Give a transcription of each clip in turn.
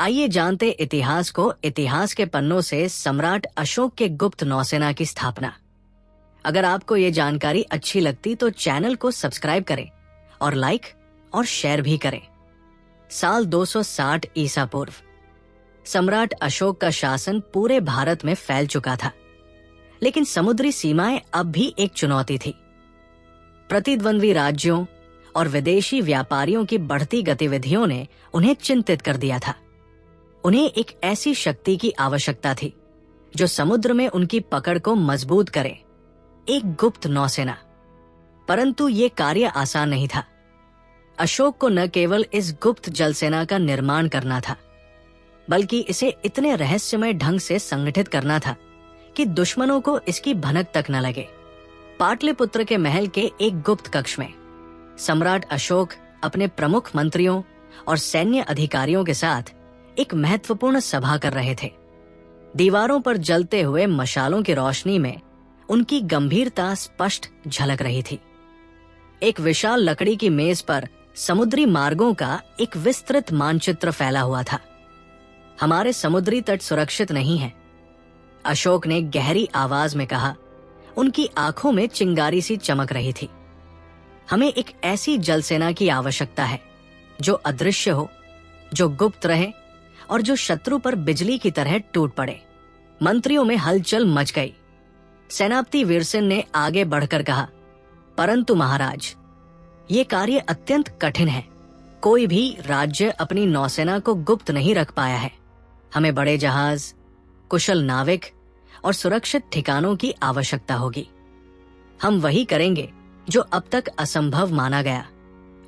आइए जानते इतिहास को इतिहास के पन्नों से सम्राट अशोक के गुप्त नौसेना की स्थापना। अगर आपको ये जानकारी अच्छी लगती तो चैनल को सब्सक्राइब करें और लाइक और शेयर भी करें। साल 260 ईसा पूर्व सम्राट अशोक का शासन पूरे भारत में फैल चुका था, लेकिन समुद्री सीमाएं अब भी एक चुनौती थी। प्रतिद्वंद्वी राज्यों और विदेशी व्यापारियों की बढ़ती गतिविधियों ने उन्हें चिंतित कर दिया था। उन्हें एक ऐसी शक्ति की आवश्यकता थी जो समुद्र में उनकी पकड़ को मजबूत करे, एक गुप्त नौसेना। परंतु ये कार्य आसान नहीं था। अशोक को न केवल इस गुप्त जलसेना का निर्माण करना था, बल्कि इसे इतने रहस्यमय ढंग से संगठित करना था कि दुश्मनों को इसकी भनक तक न लगे। पाटलिपुत्र के महल के एक गुप्त कक्ष में सम्राट अशोक अपने प्रमुख मंत्रियों और सैन्य अधिकारियों के साथ एक महत्वपूर्ण सभा कर रहे थे। दीवारों पर जलते हुए मशालों की रोशनी में उनकी गंभीरता स्पष्ट झलक रही थी। एक विशाल लकड़ी की मेज पर समुद्री मार्गों का एक विस्तृत मानचित्र फैला हुआ था। हमारे समुद्री तट सुरक्षित नहीं है, अशोक ने गहरी आवाज में कहा। उनकी आंखों में चिंगारी सी चमक रही थी। हमें एक ऐसी जलसेना की आवश्यकता है जो अदृश्य हो, जो गुप्त रहे और जो शत्रु पर बिजली की तरह टूट पड़े। मंत्रियों में हलचल मच गई। सेनापति वीरसेन ने आगे बढ़कर कहा, परंतु महाराज, ये कार्य अत्यंत कठिन है। कोई भी राज्य अपनी नौसेना को गुप्त नहीं रख पाया है। हमें बड़े जहाज, कुशल नाविक और सुरक्षित ठिकानों की आवश्यकता होगी। हम वही करेंगे जो अब तक असंभव माना गया,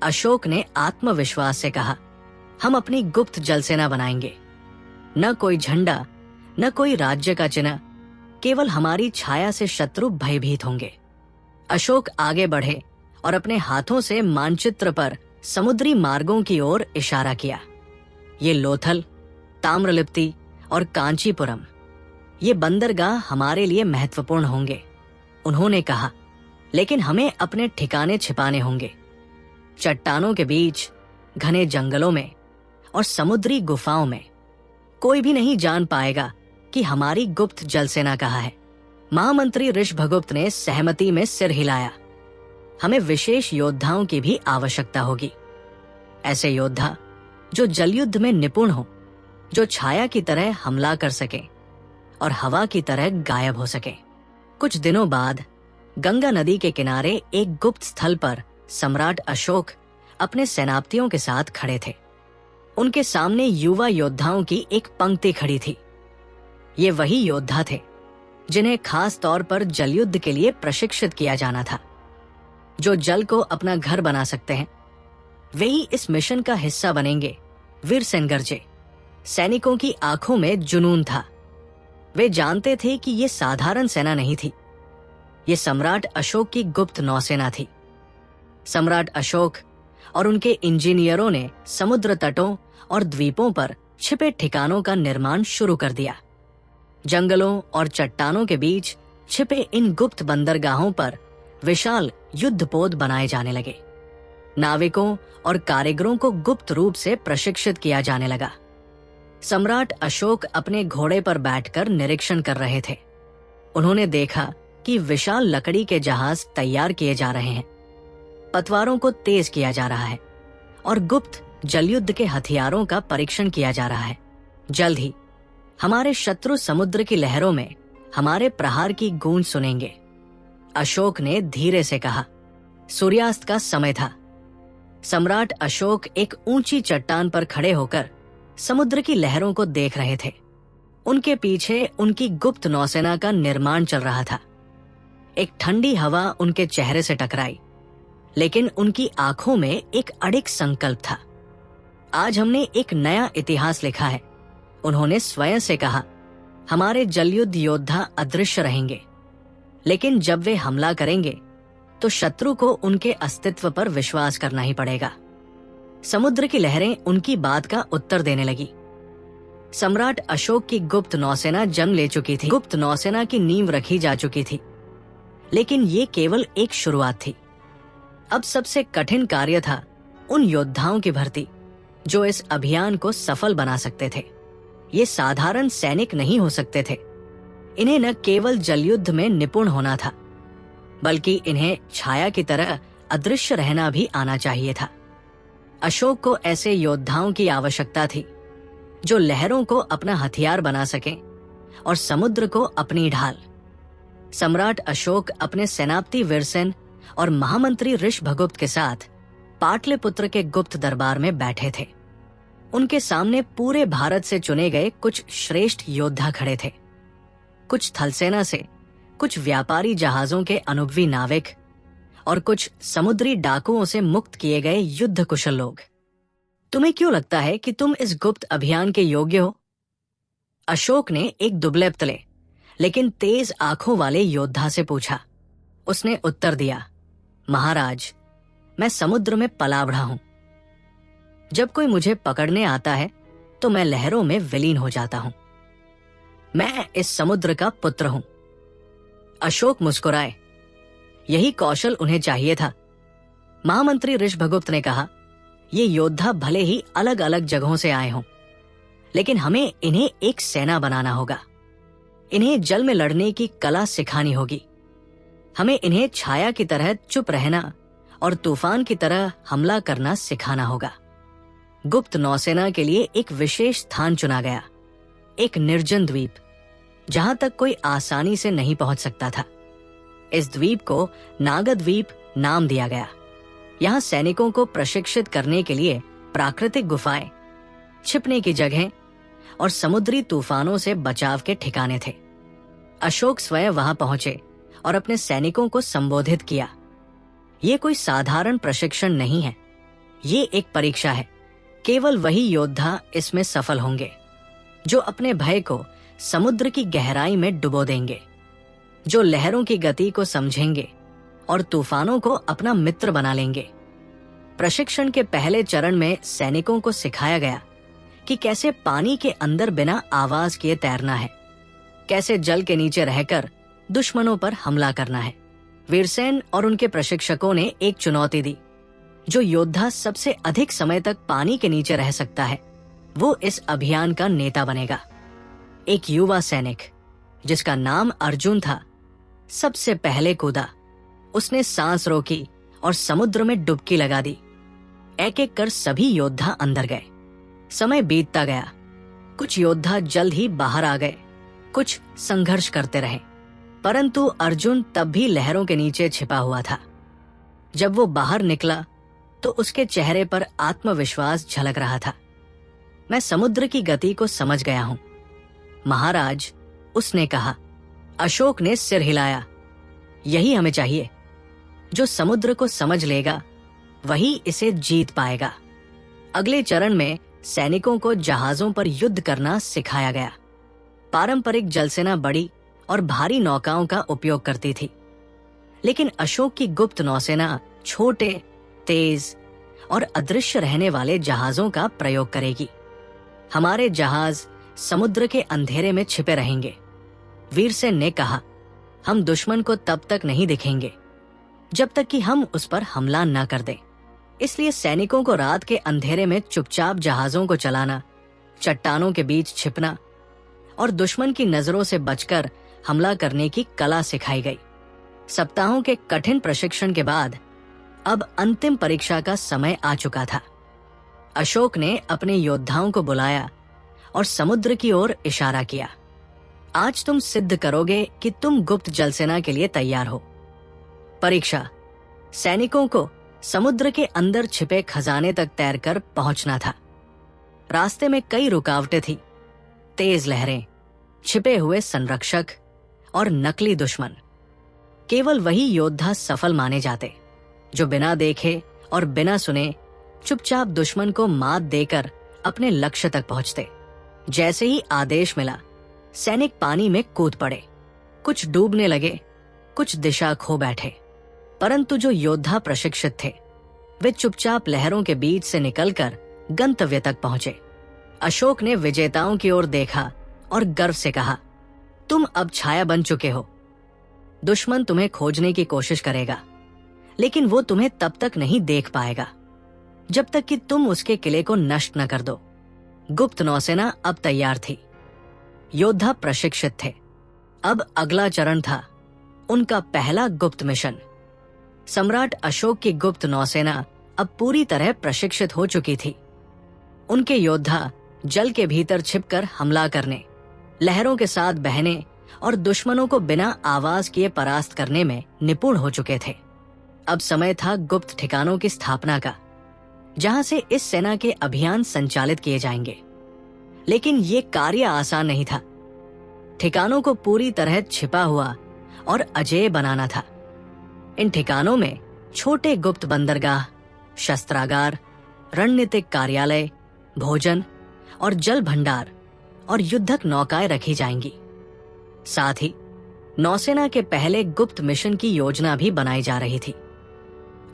अशोक ने आत्मविश्वास से कहा। हम अपनी गुप्त जलसेना बनाएंगे। न कोई झंडा, न कोई राज्य का चिन्ह, केवल हमारी छाया से शत्रु भयभीत होंगे। अशोक आगे बढ़े और अपने हाथों से मानचित्र पर समुद्री मार्गों की ओर इशारा किया। ये लोथल, ताम्रलिप्ति और कांचीपुरम, ये बंदरगाह हमारे लिए महत्वपूर्ण होंगे, उन्होंने कहा। लेकिन हमें अपने ठिकाने छिपाने होंगे। चट्टानों के बीच, घने जंगलों में और समुद्री गुफाओं में कोई भी नहीं जान पाएगा कि हमारी गुप्त जलसेना कहाँ है। महामंत्री ऋषभगुप्त ने सहमति में सिर हिलाया। हमें विशेष योद्धाओं की भी आवश्यकता होगी। ऐसे योद्धा जो जलयुद्ध में निपुण हो, जो छाया की तरह हमला कर सके और हवा की तरह गायब हो सके। कुछ दिनों बाद गंगा नदी के किनारे एक गुप्त स्थल पर सम्राट अशोक अपने सेनापतियों के साथ खड़े थे। उनके सामने युवा योद्धाओं की एक पंक्ति खड़ी थी। ये वही योद्धा थे जिन्हें खास तौर पर जलयुद्ध के लिए प्रशिक्षित किया जाना था, जो जल को अपना घर बना सकते हैं। वे ही इस मिशन का हिस्सा बनेंगे, वीरसेन गरजे। सैनिकों की आंखों में जुनून था। वे जानते थे कि ये साधारण सेना नहीं थी, ये सम्राट अशोक की गुप्त नौसेना थी। सम्राट अशोक और उनके इंजीनियरों ने समुद्र तटों और द्वीपों पर छिपे ठिकानों का निर्माण शुरू कर दिया। जंगलों और चट्टानों के बीच छिपे इन गुप्त बंदरगाहों पर विशाल युद्धपोत बनाए जाने लगे। नाविकों और कारीगरों को गुप्त रूप से प्रशिक्षित किया जाने लगा। सम्राट अशोक अपने घोड़े पर बैठकर निरीक्षण कर रहे थे। उन्होंने देखा कि विशाल लकड़ी के जहाज तैयार किए जा रहे हैं, पतवारों को तेज किया जा रहा है और गुप्त जलयुद्ध के हथियारों का परीक्षण किया जा रहा है। जल्द ही हमारे शत्रु समुद्र की लहरों में हमारे प्रहार की गूंज सुनेंगे, अशोक ने धीरे से कहा। सूर्यास्त का समय था। सम्राट अशोक एक ऊंची चट्टान पर खड़े होकर समुद्र की लहरों को देख रहे थे। उनके पीछे उनकी गुप्त नौसेना का निर्माण चल रहा था। एक ठंडी हवा उनके चेहरे से टकराई, लेकिन उनकी आंखों में एक अडिग संकल्प था। आज हमने एक नया इतिहास लिखा है, उन्होंने स्वयं से कहा। हमारे जलयुद्ध योद्धा अदृश्य रहेंगे, लेकिन जब वे हमला करेंगे तो शत्रु को उनके अस्तित्व पर विश्वास करना ही पड़ेगा। समुद्र की लहरें उनकी बात का उत्तर देने लगी। सम्राट अशोक की गुप्त नौसेना जन्म ले चुकी थी। गुप्त नौसेना की नींव रखी जा चुकी थी, लेकिन ये केवल एक शुरुआत थी। अब सबसे कठिन कार्य था उन योद्धाओं की भर्ती जो इस अभियान को सफल बना सकते थे। ये साधारण सैनिक नहीं हो सकते थे। इन्हें न केवल जलयुद्ध में निपुण होना था, बल्कि इन्हें छाया की तरह अदृश्य रहना भी आना चाहिए था। अशोक को ऐसे योद्धाओं की आवश्यकता थी जो लहरों को अपना हथियार बना सकें और समुद्र को अपनी ढाल। सम्राट अशोक अपने सेनापति वीरसेन और महामंत्री ऋषभगुप्त के साथ पाटलिपुत्र के गुप्त दरबार में बैठे थे। उनके सामने पूरे भारत से चुने गए कुछ श्रेष्ठ योद्धा खड़े थे। कुछ थलसेना से, कुछ व्यापारी जहाजों के अनुभवी नाविक और कुछ समुद्री डाकुओं से मुक्त किए गए युद्ध कुशल लोग। तुम्हें क्यों लगता है कि तुम इस गुप्त अभियान के योग्य हो? अशोक ने एक दुबले पतले लेकिन तेज आंखों वाले योद्धा से पूछा। उसने उत्तर दिया, महाराज, मैं समुद्र में पला बढ़ा हूं। जब कोई मुझे पकड़ने आता है तो मैं लहरों में विलीन हो जाता हूं। मैं इस समुद्र का पुत्र हूं। अशोक मुस्कुराए। यही कौशल उन्हें चाहिए था। महामंत्री ऋषभगुप्त ने कहा, ये योद्धा भले ही अलग अलग जगहों से आए हों, लेकिन हमें इन्हें एक सेना बनाना होगा। इन्हें जल में लड़ने की कला सिखानी होगी। हमें इन्हें छाया की तरह चुप रहना और तूफान की तरह हमला करना सिखाना होगा। गुप्त नौसेना के लिए एक विशेष स्थान चुना गया, एक निर्जन द्वीप, जहां तक कोई आसानी से नहीं पहुंच सकता था। इस द्वीप को नागद्वीप नाम दिया गया। यहां सैनिकों को प्रशिक्षित करने के लिए प्राकृतिक गुफाएं, छिपने की जगहें और समुद्री तूफानों से बचाव के ठिकाने थे। अशोक स्वयं वहां पहुंचे और अपने सैनिकों को संबोधित किया। ये कोई साधारण प्रशिक्षण नहीं है, ये एक परीक्षा है। केवल वही योद्धा इसमें सफल होंगे जो अपने भय को समुद्र की गहराई में डुबो देंगे, जो लहरों की गति को समझेंगे और तूफानों को अपना मित्र बना लेंगे। प्रशिक्षण के पहले चरण में सैनिकों को सिखाया गया कि कैसे पानी के अंदर बिना आवाज किए तैरना है, कैसे जल के नीचे रहकर दुश्मनों पर हमला करना है। वीरसेन और उनके प्रशिक्षकों ने एक चुनौती दी। जो योद्धा सबसे अधिक समय तक पानी के नीचे रह सकता है, वो इस अभियान का नेता बनेगा। एक युवा सैनिक जिसका नाम अर्जुन था, सबसे पहले कूदा। उसने सांस रोकी और समुद्र में डुबकी लगा दी। एक एक कर सभी योद्धा अंदर गए। समय बीतता गया। कुछ योद्धा जल्द ही बाहर आ गए, कुछ संघर्ष करते रहे, परंतु अर्जुन तब भी लहरों के नीचे छिपा हुआ था। जब वो बाहर निकला तो उसके चेहरे पर आत्मविश्वास झलक रहा था। मैं समुद्र की गति को समझ गया हूं, महाराज, उसने कहा। अशोक ने सिर हिलाया। यही हमें चाहिए। जो समुद्र को समझ लेगा वही इसे जीत पाएगा। अगले चरण में सैनिकों को जहाजों पर युद्ध करना सिखाया गया। पारंपरिक जलसेना बड़ी और भारी नौकाओं का उपयोग करती थी, लेकिन अशोक की गुप्त नौसेना छोटे, तेज और अदृश्य रहने वाले जहाजों का प्रयोग करेगी। हमारे जहाज समुद्र के अंधेरे में छिपे रहेंगे। वीरसेन ने कहा, हम दुश्मन को तब तक नहीं दिखेंगे जब तक कि हम उस पर हमला न कर दें। इसलिए सैनिकों को रात के अंधेरे में चुपचाप जहाजों को चलाना, चट्टानों के बीच छिपना और दुश्मन की नजरों से बचकर हमला करने की कला सिखाई गई। सप्ताहों के कठिन प्रशिक्षण के बाद अब अंतिम परीक्षा का समय आ चुका था। अशोक ने अपने योद्धाओं को बुलाया और समुद्र की ओर इशारा किया। आज तुम सिद्ध करोगे कि तुम गुप्त जलसेना के लिए तैयार हो। परीक्षा। सैनिकों को समुद्र के अंदर छिपे खजाने तक तैरकर पहुंचना था। रास्ते में कई रुकावटें थी, तेज लहरें, छिपे हुए संरक्षक और नकली दुश्मन। केवल वही योद्धा सफल माने जाते जो बिना देखे और बिना सुने चुपचाप दुश्मन को मात देकर अपने लक्ष्य तक पहुंचते। जैसे ही आदेश मिला, सैनिक पानी में कूद पड़े। कुछ डूबने लगे, कुछ दिशा खो बैठे, परंतु जो योद्धा प्रशिक्षित थे वे चुपचाप लहरों के बीच से निकलकर गंतव्य तक पहुंचे। अशोक ने विजेताओं की ओर देखा और गर्व से कहा, तुम अब छाया बन चुके हो। दुश्मन तुम्हें खोजने की कोशिश करेगा, लेकिन वो तुम्हें तब तक नहीं देख पाएगा। जब तक कि तुम उसके किले को नष्ट न कर दो। गुप्त नौसेना अब तैयार थी। योद्धा प्रशिक्षित थे। अब अगला चरण था उनका पहला गुप्त मिशन। सम्राट अशोक की गुप्त नौसेना अब पूरी तरह प्रशिक्षित हो चुकी थी। उनके योद्धा जल के भीतर छिपकर हमला करने, लहरों के साथ बहने और दुश्मनों को बिना आवाज किए परास्त करने में निपुण हो चुके थे। अब समय था गुप्त ठिकानों की स्थापना का, जहां से इस सेना के अभियान संचालित किए जाएंगे। लेकिन ये कार्य आसान नहीं था। ठिकानों को पूरी तरह छिपा हुआ और अजेय बनाना था। इन ठिकानों में छोटे गुप्त बंदरगाह, शस्त्रागार, रणनीतिक कार्यालय, भोजन और जल भंडार और युद्धक नौकाएं रखी जाएंगी। साथ ही नौसेना के पहले गुप्त मिशन की योजना भी बनाई जा रही थी।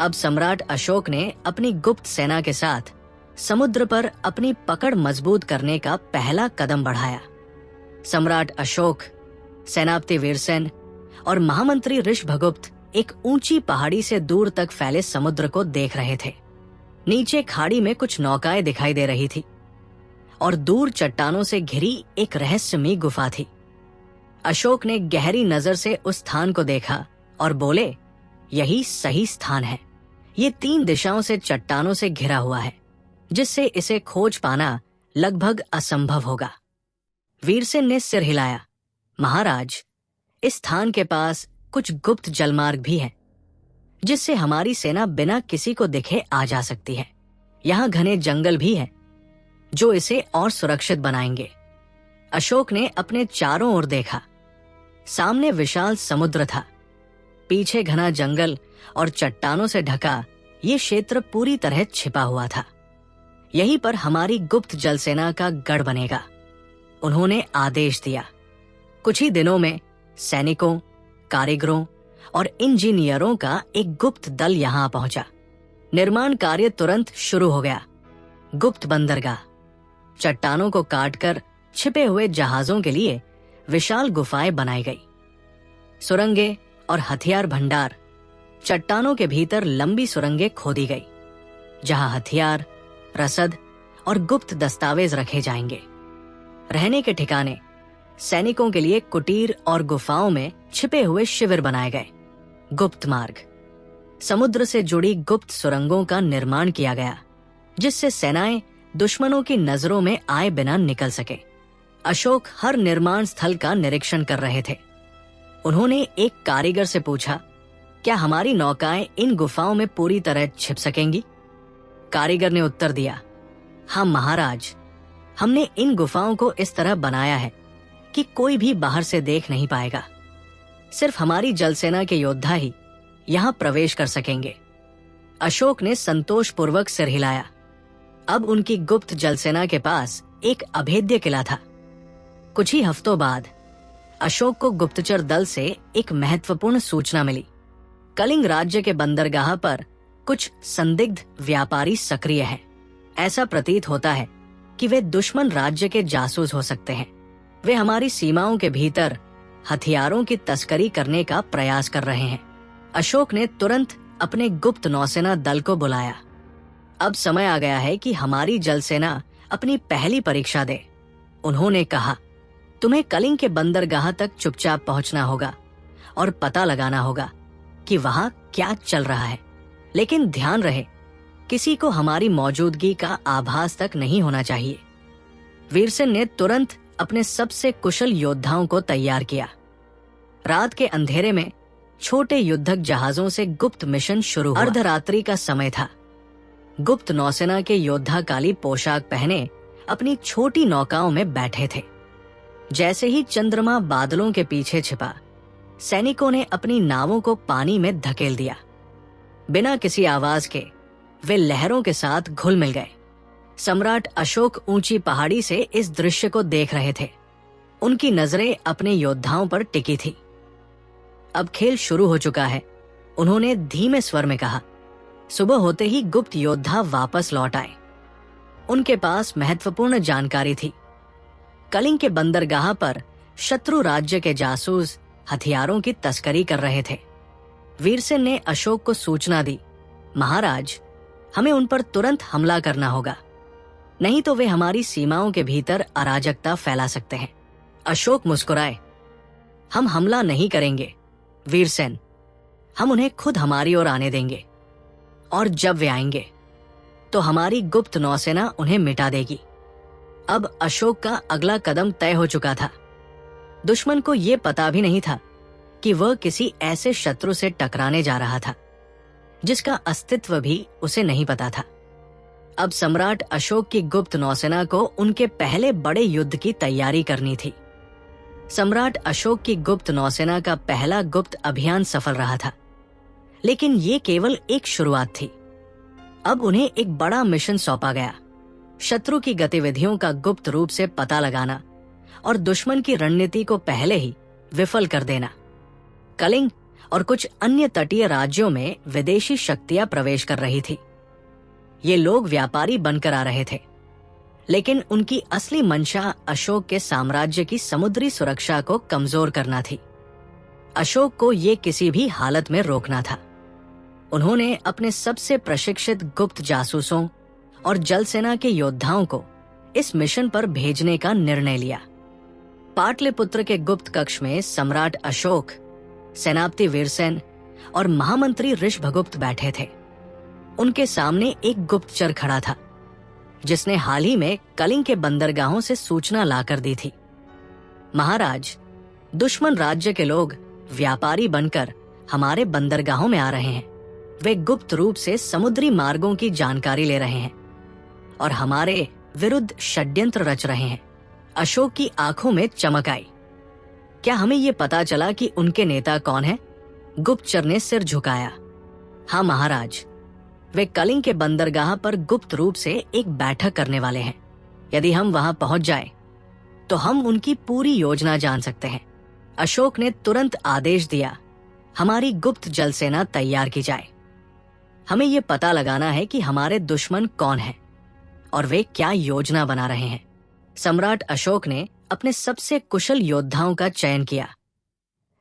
अब सम्राट अशोक ने अपनी गुप्त सेना के साथ समुद्र पर अपनी पकड़ मजबूत करने का पहला कदम बढ़ाया। सम्राट अशोक, सेनापति वीरसेन और महामंत्री ऋषभगुप्त एक ऊंची पहाड़ी से दूर तक फैले समुद्र को देख रहे थे। नीचे खाड़ी में कुछ नौकाएं दिखाई दे रही थी और दूर चट्टानों से घिरी एक रहस्यमयी गुफा थी। अशोक ने गहरी नजर से उस स्थान को देखा और बोले, यही सही स्थान है। ये 3 दिशाओं से चट्टानों से घिरा हुआ है, जिससे इसे खोज पाना लगभग असंभव होगा। वीरसेन ने सिर हिलाया। महाराज, इस स्थान के पास कुछ गुप्त जलमार्ग भी है, जिससे हमारी सेना बिना किसी को दिखे आ जा सकती है। यहाँ घने जंगल भी है, जो इसे और सुरक्षित बनाएंगे। अशोक ने अपने चारों ओर देखा। सामने विशाल समुद्र था, पीछे घना जंगल और चट्टानों से ढका ये क्षेत्र पूरी तरह छिपा हुआ था। यहीं पर हमारी गुप्त जल सेना का गढ़ बनेगा। उन्होंने आदेश दिया। कुछ ही दिनों में सैनिकों, कारीगरों और इंजीनियरों का एक गुप्त दल यहां पहुंचा। निर्माण कार्य तुरंत शुरू हो गया। गुप्त बंदरगाह, चट्टानों को काटकर छिपे हुए जहाजों के लिए विशाल गुफाएं बनाई गई। सुरंगें और हथियार भंडार, चट्टानों के भीतर लंबी सुरंगें खोदी गई, जहां हथियार, रसद और गुप्त दस्तावेज रखे जाएंगे। रहने के ठिकाने, सैनिकों के लिए कुटीर और गुफाओं में छिपे हुए शिविर बनाए गए। गुप्त मार्ग, समुद्र से जुड़ी गुप्त सुरंगों का निर्माण किया गया, जिससे सेनाएं दुश्मनों की नजरों में आए बिना निकल सके। अशोक हर निर्माण स्थल का निरीक्षण कर रहे थे। उन्होंने एक कारीगर से पूछा, क्या हमारी नौकाएं इन गुफाओं में पूरी तरह छिप सकेंगी? कारीगर ने उत्तर दिया, हाँ महाराज, हमने इन गुफाओं को इस तरह बनाया है कि कोई भी बाहर से देख नहीं पाएगा। सिर्फ हमारी जलसेना के योद्धा ही यहां प्रवेश कर सकेंगे। अशोक ने संतोषपूर्वक सिर हिलाया। अब उनकी गुप्त जलसेना के पास एक अभेद्य किला था। कुछ ही हफ्तों बाद अशोक को गुप्तचर दल से एक महत्वपूर्ण सूचना मिली। कलिंग राज्य के बंदरगाह पर कुछ संदिग्ध व्यापारी सक्रिय हैं। ऐसा प्रतीत होता है कि वे दुश्मन राज्य के जासूस हो सकते हैं। वे हमारी सीमाओं के भीतर हथियारों की तस्करी करने का प्रयास कर रहे हैं। अशोक ने तुरंत अपने गुप्त नौसेना दल को बुलाया। अब समय आ गया है कि हमारी जलसेना अपनी पहली परीक्षा दे। उन्होंने कहा, तुम्हें कलिंग के बंदरगाह तक चुपचाप पहुंचना होगा और पता लगाना होगा कि वहां क्या चल रहा है। लेकिन ध्यान रहे, किसी को हमारी मौजूदगी का आभास तक नहीं होना चाहिए। वीरसेन ने तुरंत अपने सबसे कुशल योद्धाओं को तैयार किया। रात के अंधेरे में छोटे युद्धक जहाजों से गुप्त मिशन शुरू हुआ। अर्धरात्रि का समय था। गुप्त नौसेना के योद्धा काली पोशाक पहने अपनी छोटी नौकाओं में बैठे थे। जैसे ही चंद्रमा बादलों के पीछे छिपा, सैनिकों ने अपनी नावों को पानी में धकेल दिया। बिना किसी आवाज के वे लहरों के साथ घुल मिल गए। सम्राट अशोक ऊंची पहाड़ी से इस दृश्य को देख रहे थे। उनकी नजरें अपने योद्धाओं पर टिकी थी। अब खेल शुरू हो चुका है, उन्होंने धीमे स्वर में कहा। सुबह होते ही गुप्त योद्धा वापस लौट आए। उनके पास महत्वपूर्ण जानकारी थी। कलिंग के बंदरगाह पर शत्रु राज्य के जासूस हथियारों की तस्करी कर रहे थे। वीरसेन ने अशोक को सूचना दी, महाराज, हमें उन पर तुरंत हमला करना होगा, नहीं तो वे हमारी सीमाओं के भीतर अराजकता फैला सकते हैं। अशोक मुस्कुराए। हम हमला नहीं करेंगे वीरसेन, हम उन्हें खुद हमारी ओर आने देंगे, और जब वे आएंगे तो हमारी गुप्त नौसेना उन्हें मिटा देगी। अब अशोक का अगला कदम तय हो चुका था। दुश्मन को यह पता भी नहीं था कि वह किसी ऐसे शत्रु से टकराने जा रहा था जिसका अस्तित्व भी उसे नहीं पता था। अब सम्राट अशोक की गुप्त नौसेना को उनके पहले बड़े युद्ध की तैयारी करनी थी। सम्राट अशोक की गुप्त नौसेना का पहला गुप्त अभियान सफल रहा था, लेकिन ये केवल एक शुरुआत थी। अब उन्हें एक बड़ा मिशन सौंपा गया, शत्रु की गतिविधियों का गुप्त रूप से पता लगाना और दुश्मन की रणनीति को पहले ही विफल कर देना। कलिंग और कुछ अन्य तटीय राज्यों में विदेशी शक्तियां प्रवेश कर रही थी। ये लोग व्यापारी बनकर आ रहे थे, लेकिन उनकी असली मंशा अशोक के साम्राज्य की समुद्री सुरक्षा को कमजोर करना थी। अशोक को ये किसी भी हालत में रोकना था। उन्होंने अपने सबसे प्रशिक्षित गुप्त जासूसों और जल सेना के योद्धाओं को इस मिशन पर भेजने का निर्णय लिया। पाटलिपुत्र के गुप्त कक्ष में सम्राट अशोक, सेनापति वीरसेन और महामंत्री ऋषभगुप्त बैठे थे। उनके सामने एक गुप्तचर खड़ा था जिसने हाल ही में कलिंग के बंदरगाहों से सूचना लाकर दी थी। महाराज, दुश्मन राज्य के लोग व्यापारी बनकर हमारे बंदरगाहों में आ रहे हैं। वे गुप्त रूप से समुद्री मार्गों की जानकारी ले रहे हैं और हमारे विरुद्ध षड्यंत्र रच रहे हैं। अशोक की आंखों में चमक आई। क्या हमें यह पता चला कि उनके नेता कौन है? गुप्तचर ने सिर झुकाया। हाँ महाराज, वे कलिंग के बंदरगाह पर गुप्त रूप से एक बैठक करने वाले हैं। यदि हम वहां पहुंच जाएं, तो हम उनकी पूरी योजना जान सकते हैं। अशोक ने तुरंत आदेश दिया, हमारी गुप्त जल सेना तैयार की जाए। हमें यह पता लगाना है कि हमारे दुश्मन कौन हैं और वे क्या योजना बना रहे हैं। सम्राट अशोक ने अपने सबसे कुशल योद्धाओं का चयन किया,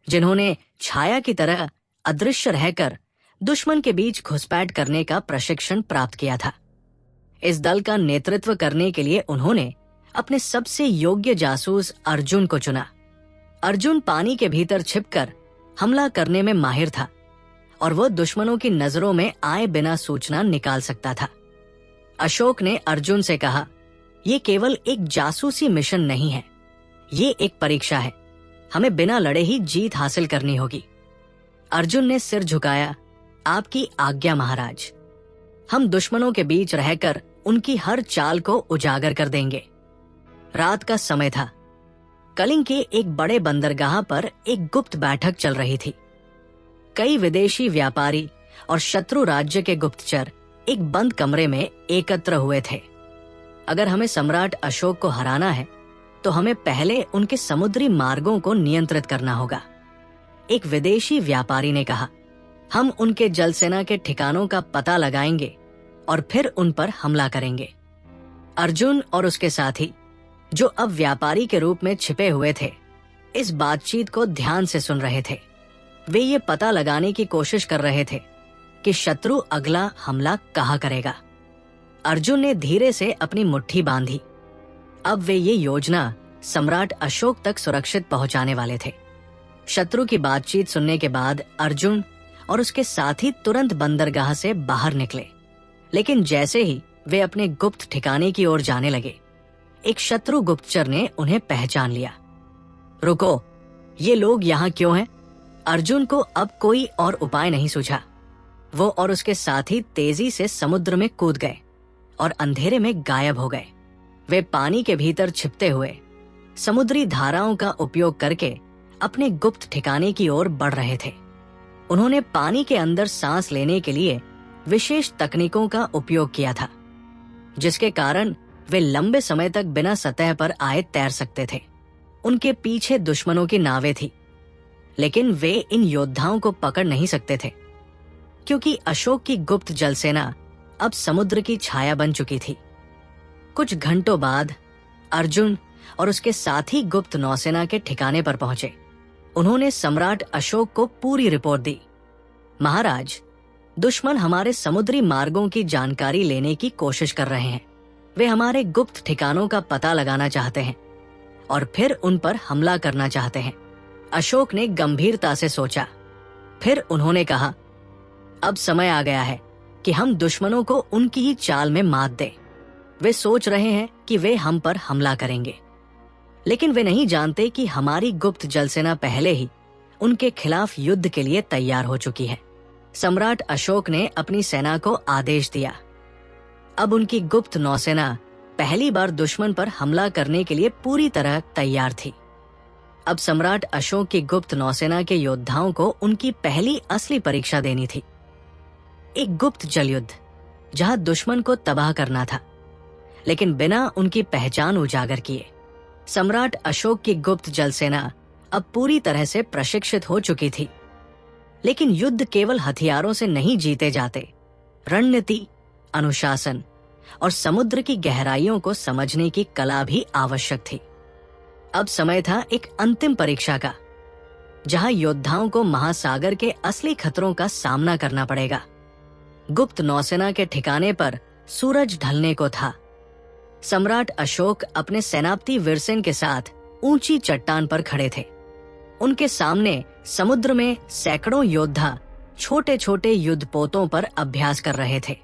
जिन्होंने छाया की तरह अदृश्य रहकर दुश्मन के बीच घुसपैठ करने का प्रशिक्षण प्राप्त किया था। इस दल का नेतृत्व करने के लिए उन्होंने अपने सबसे योग्य जासूस अर्जुन को चुना। अर्जुन पानी के भीतर छिपकर हमला करने में माहिर था और वह दुश्मनों की नजरों में आए बिना सूचना निकाल सकता था। अशोक ने अर्जुन से कहा, यह केवल एक जासूसी मिशन नहीं है, ये एक परीक्षा है। हमें बिना लड़े ही जीत हासिल करनी होगी। अर्जुन ने सिर झुकाया, आपकी आज्ञा महाराज। हम दुश्मनों के बीच रहकर उनकी हर चाल को उजागर कर देंगे। रात का समय था। कलिंग के एक बड़े बंदरगाह पर एक गुप्त बैठक चल रही थी। कई विदेशी व्यापारी और शत्रु राज्य के गुप्तचर एक बंद कमरे में एकत्र हुए थे। अगर हमें सम्राट अशोक को हराना है, तो हमें पहले उनके समुद्री मार्गों को नियंत्रित करना होगा। एक विदेशी व्यापारी ने कहा, हम उनके जल सेना के ठिकानों का पता लगाएंगे और फिर उन पर हमला करेंगे। अर्जुन और उसके साथी, जो अब व्यापारी के रूप में छिपे हुए थे, इस बातचीत को ध्यान से सुन रहे थे। वे ये पता लगाने की कोशिश कर रहे थे कि शत्रु अगला हमला कहाँ करेगा। अर्जुन ने धीरे से अपनी मुट्ठी बांधी। अब वे ये योजना सम्राट अशोक तक सुरक्षित पहुंचाने वाले थे। शत्रु की बातचीत सुनने के बाद अर्जुन और उसके साथी तुरंत बंदरगाह से बाहर निकले, लेकिन जैसे ही वे अपने गुप्त ठिकाने की ओर जाने लगे, एक शत्रु गुप्तचर ने उन्हें पहचान लिया। रुको, ये लोग यहाँ क्यों हैं? अर्जुन को अब कोई और उपाय नहीं सूझा। वो और उसके साथी तेजी से समुद्र में कूद गए और अंधेरे में गायब हो गए। वे पानी के भीतर छिपते हुए समुद्री धाराओं का उपयोग करके अपने गुप्त ठिकाने की ओर बढ़ रहे थे। उन्होंने पानी के अंदर सांस लेने के लिए विशेष तकनीकों का उपयोग किया था, जिसके कारण वे लंबे समय तक बिना सतह पर आए तैर सकते थे। उनके पीछे दुश्मनों की नावें थी, लेकिन वे इन योद्धाओं को पकड़ नहीं सकते थे, क्योंकि अशोक की गुप्त जल सेना अब समुद्र की छाया बन चुकी थी। कुछ घंटों बाद अर्जुन और उसके साथी गुप्त नौसेना के ठिकाने पर पहुंचे। उन्होंने सम्राट अशोक को पूरी रिपोर्ट दी। महाराज, दुश्मन हमारे समुद्री मार्गों की जानकारी लेने की कोशिश कर रहे हैं। वे हमारे गुप्त ठिकानों का पता लगाना चाहते हैं और फिर उन पर हमला करना चाहते हैं। अशोक ने गंभीरता से सोचा। फिर उन्होंने कहा, अब समय आ गया है कि हम दुश्मनों को उनकी ही चाल में मात दें। वे सोच रहे हैं कि वे हम पर हमला करेंगे, लेकिन वे नहीं जानते कि हमारी गुप्त जलसेना पहले ही उनके खिलाफ युद्ध के लिए तैयार हो चुकी है। सम्राट अशोक ने अपनी सेना को आदेश दिया। अब उनकी गुप्त नौसेना पहली बार दुश्मन पर हमला करने के लिए पूरी तरह तैयार थी। अब सम्राट अशोक की गुप्त नौसेना के योद्धाओं को उनकी पहली असली परीक्षा देनी थी। एक गुप्त जलयुद्ध जहां दुश्मन को तबाह करना था, लेकिन बिना उनकी पहचान उजागर किए। सम्राट अशोक की गुप्त जलसेना अब पूरी तरह से प्रशिक्षित हो चुकी थी, लेकिन युद्ध केवल हथियारों से नहीं जीते जाते। रणनीति, अनुशासन और समुद्र की गहराइयों को समझने की कला भी आवश्यक थी। अब समय था एक अंतिम परीक्षा का, जहां योद्धाओं को महासागर के असली खतरों का सामना करना पड़ेगा। गुप्त नौसेना के ठिकाने पर सूरज ढलने को था। सम्राट अशोक अपने सेनापति वीरसेन के साथ ऊंची चट्टान पर खड़े थे। उनके सामने समुद्र में सैकड़ों योद्धा छोटे छोटे युद्धपोतों पर अभ्यास कर रहे थे।